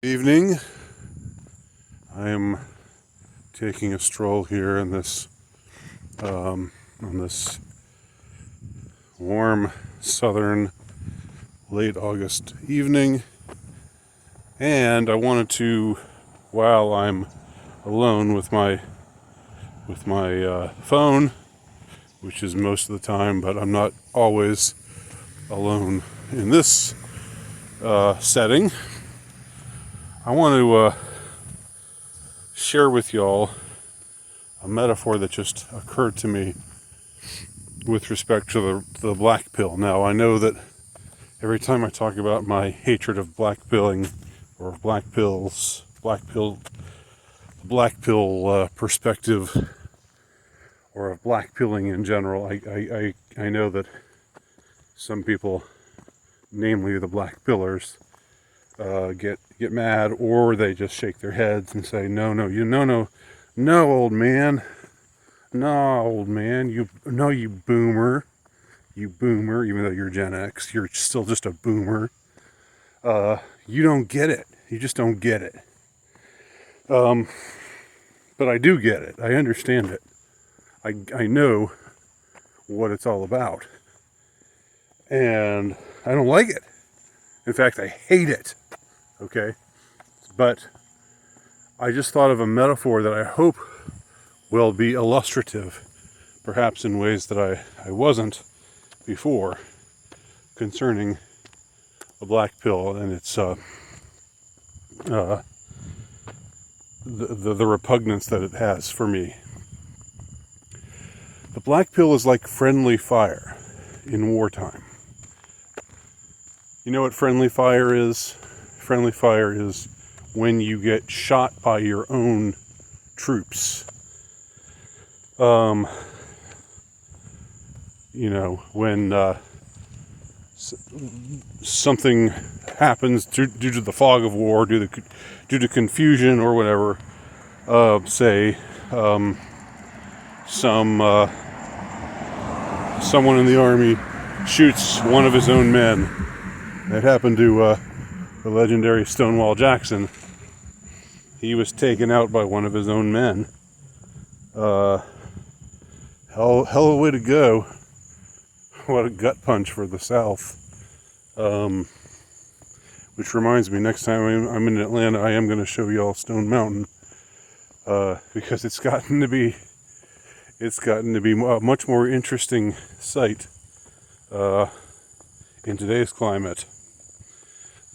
Evening. I am taking a stroll here in this on this warm southern late August evening, and I wanted to, while I'm alone with my phone, which is most of the time, but I'm not always alone in this setting. I want to share with y'all a metaphor that just occurred to me with respect to the black pill. Now, I know that every time I talk about my hatred of blackpilling or black pill perspective, or of blackpilling in general, I know that some people, namely the black pillars, get mad, or they just shake their heads and say, no, old man, you boomer, even though you're Gen X, you're still just a boomer. You don't get it. You just don't get it. But I do get it. I understand it. I know what it's all about. And I don't like it. In fact, I hate it. Okay? But I just thought of a metaphor that I hope will be illustrative, perhaps in ways that I wasn't before, concerning a black pill and its the repugnance that it has for me. The black pill is like friendly fire in wartime. You know what friendly fire is? Friendly fire is when you get shot by your own troops. When something happens due to the fog of war, due to confusion or whatever, say someone in the army shoots one of his own men. That happened to the legendary Stonewall Jackson. He was taken out by one of his own men. Hell of a way to go. What a gut punch for the South. Which reminds me, next time I'm in Atlanta, I am going to show y'all Stone Mountain, because it's gotten to be a much more interesting sight in today's climate.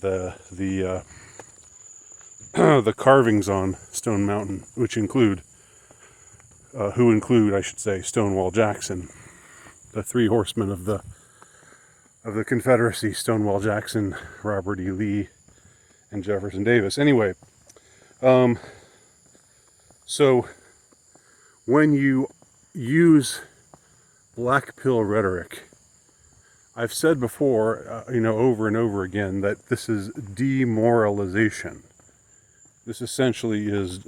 The the carvings on Stone Mountain, which include Stonewall Jackson, the three horsemen of the Confederacy: Stonewall Jackson, Robert E. Lee, and Jefferson Davis. Anyway, so when you use black pill rhetoric, I've said before, over and over again, that this is demoralization. This essentially is,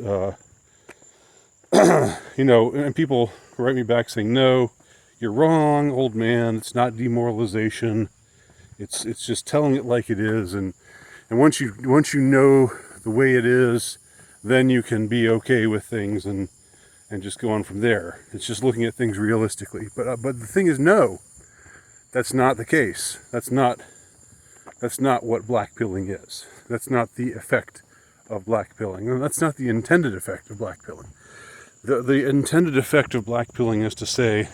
and people write me back saying, no, you're wrong, old man, it's not demoralization. It's just telling it like it is. And once you know the way it is, then you can be okay with things and just go on from there. It's just looking at things realistically. But the thing is, no. That's not the case. That's not what blackpilling is. That's not the effect of blackpilling. And that's not the intended effect of blackpilling. The intended effect of blackpilling is to say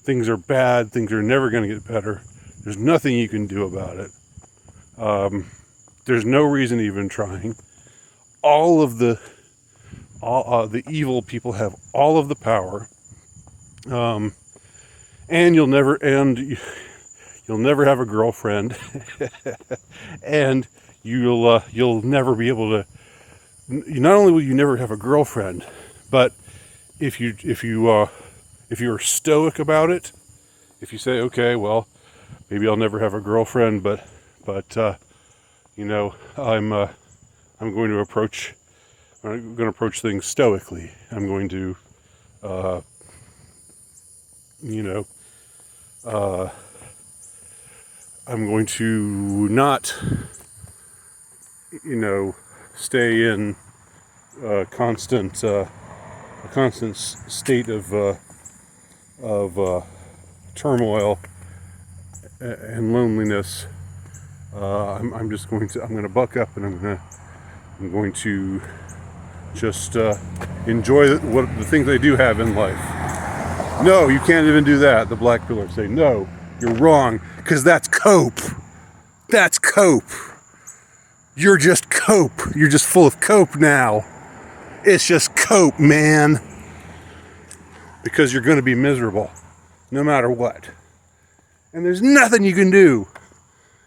things are bad, things are never going to get better. There's nothing you can do about it. There's no reason even trying. All the evil people have all of the power. And you'll never have a girlfriend, and you'll never be able to. Not only will you never have a girlfriend, but if you're stoic about it, if you say, okay, well, maybe I'll never have a girlfriend, but I'm going to approach things stoically. I'm going to I'm going to not stay in a constant state of turmoil and loneliness. I'm just going to buck up, and I'm going to just enjoy the things I do have in life. No, you can't even do that. The Blackpillers say, no, you're wrong, because that's cope. That's cope. You're just cope. You're just full of cope now. It's just cope, man. Because you're going to be miserable, no matter what. And there's nothing you can do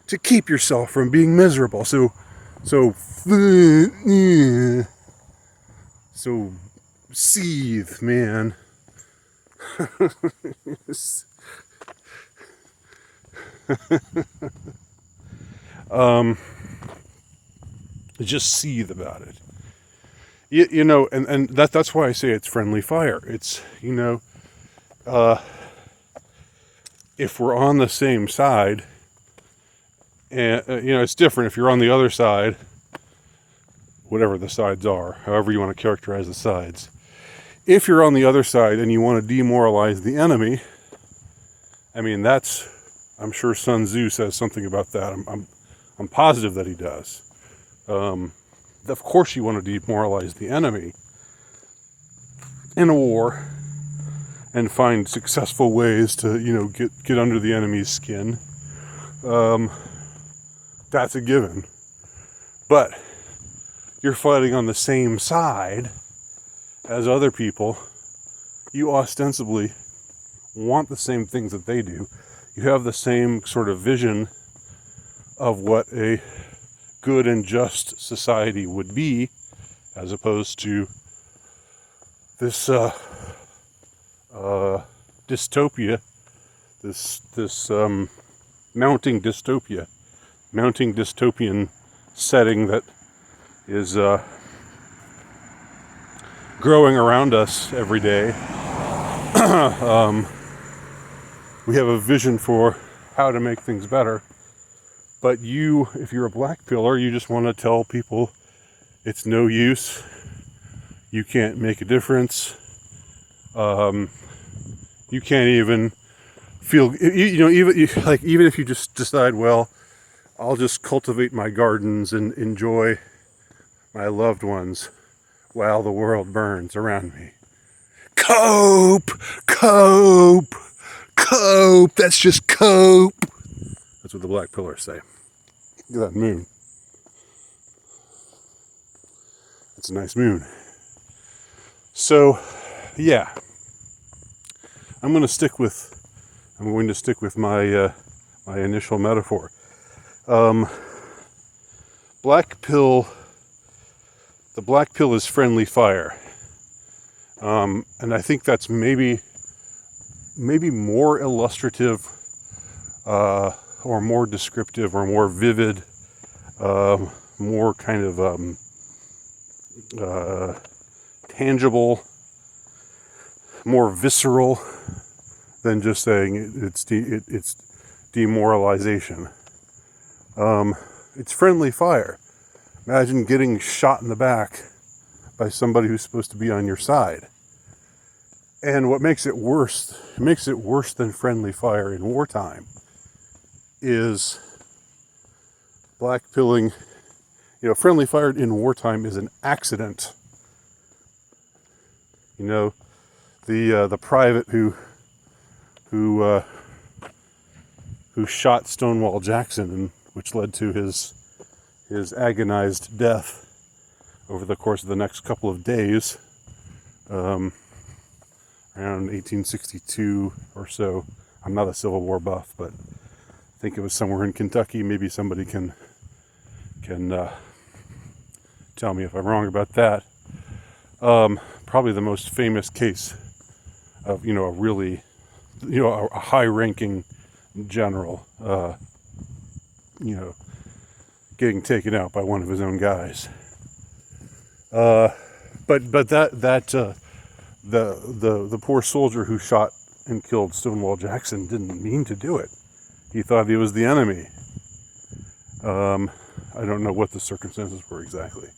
to keep yourself from being miserable. So seethe, man. Just seethe about it. And that's why I say it's friendly fire. It's, if we're on the same side, and it's different if you're on the other side, whatever the sides are, however you want to characterize the sides. If you're on the other side and you want to demoralize the enemy, I'm sure Sun Tzu says something about that. I'm positive that he does. Of course you want to demoralize the enemy in a war and find successful ways to, get under the enemy's skin. That's a given. But you're fighting on the same side as other people. You ostensibly want the same things that they do. You have the same sort of vision of what a good and just society would be, as opposed to this dystopia, this mounting dystopian setting that is growing around us every day. We have a vision for how to make things better. But if you're a black pillar, you just want to tell people it's no use. You can't make a difference. You can't even feel, even if you just decide, well, I'll just cultivate my gardens and enjoy my loved ones while the world burns around me. Cope! Cope! Cope! That's just cope! That's what the black pillars say. Look at that moon. It's a nice moon. So, yeah. I'm going to stick with my my initial metaphor. The black pill is friendly fire. And I think that's maybe more illustrative or more descriptive or more vivid, more kind of tangible, more visceral than just saying it's demoralization. It's friendly fire. Imagine getting shot in the back by somebody who's supposed to be on your side. And what makes it worse than friendly fire in wartime, is blackpilling. Friendly fire in wartime is an accident. The private who shot Stonewall Jackson, and which led to his agonized death over the course of the next couple of days, around 1862 or so. I'm not a Civil War buff, but I think it was somewhere in Kentucky. Maybe somebody can tell me if I'm wrong about that. Probably the most famous case of a really a high-ranking general getting taken out by one of his own guys. But the poor soldier who shot and killed Stonewall Jackson didn't mean to do it. He thought he was the enemy. I don't know what the circumstances were exactly.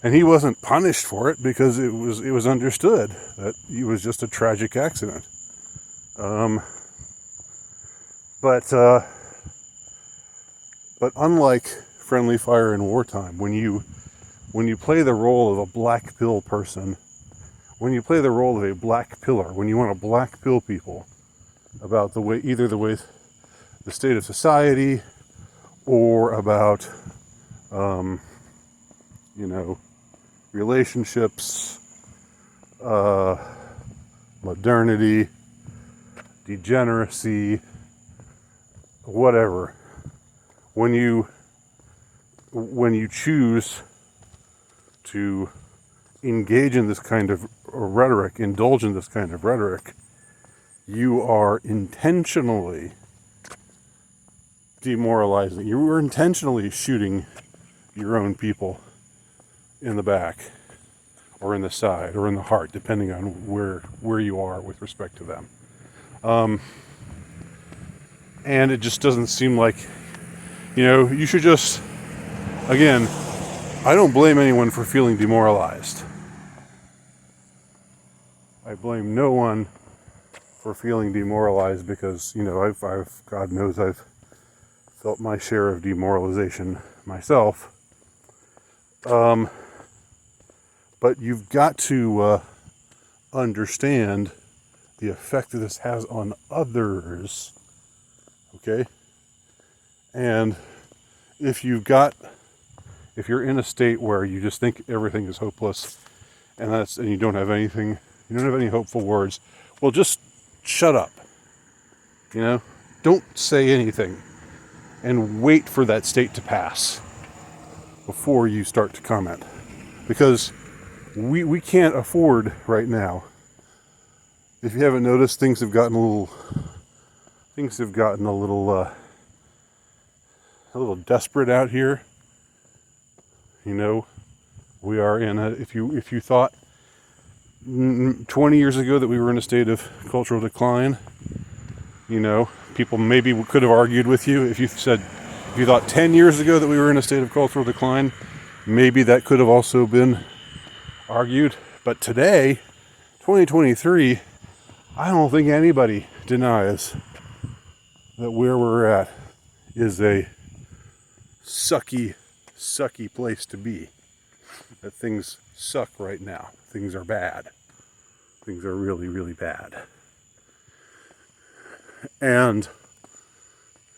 And he wasn't punished for it because it was understood that it was just a tragic accident. But unlike friendly fire in wartime, when you play the role of a black pill person, when you play the role of a black pillar, when you want to black pill people about the way, either the way the state of society or about, relationships, modernity, degeneracy, whatever. When you choose to engage in this kind of rhetoric, indulge in this kind of rhetoric, you are intentionally demoralizing. You are intentionally shooting your own people in the back or in the side or in the heart, depending on where you are with respect to them. And it just doesn't seem like, you should just, again, I don't blame anyone for feeling demoralized. I blame no one for feeling demoralized because, I've God knows I've felt my share of demoralization myself. But you've got to understand the effect that this has on others, okay? And if you're in a state where you just think everything is hopeless and you don't have any hopeful words, well, just shut up. Don't say anything and wait for that state to pass before you start to comment, because we can't afford right now. If you haven't noticed, things have gotten a little desperate out here. We are in if you thought 20 years ago that we were in a state of cultural decline, people maybe could have argued with you. If you thought 10 years ago that we were in a state of cultural decline, maybe that could have also been argued. But today, 2023, I don't think anybody denies that where we're at is a sucky place to be. That things suck right now. Things are bad. Things are really, really bad. And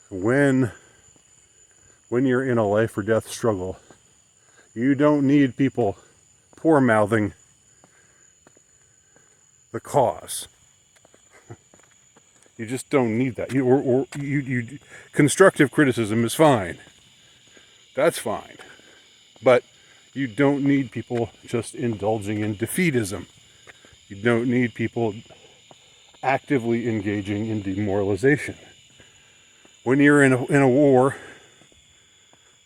when you're in a life or death struggle, you don't need people poor mouthing the cause. You just don't need that. Constructive criticism is fine. That's fine. But you don't need people just indulging in defeatism. You don't need people actively engaging in demoralization. When you're in a war,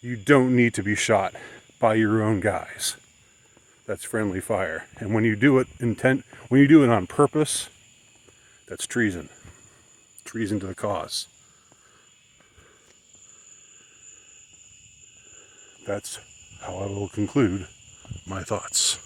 you don't need to be shot by your own guys. That's friendly fire. And when you do it on purpose, that's treason. Treason to the cause. That's how I will conclude my thoughts.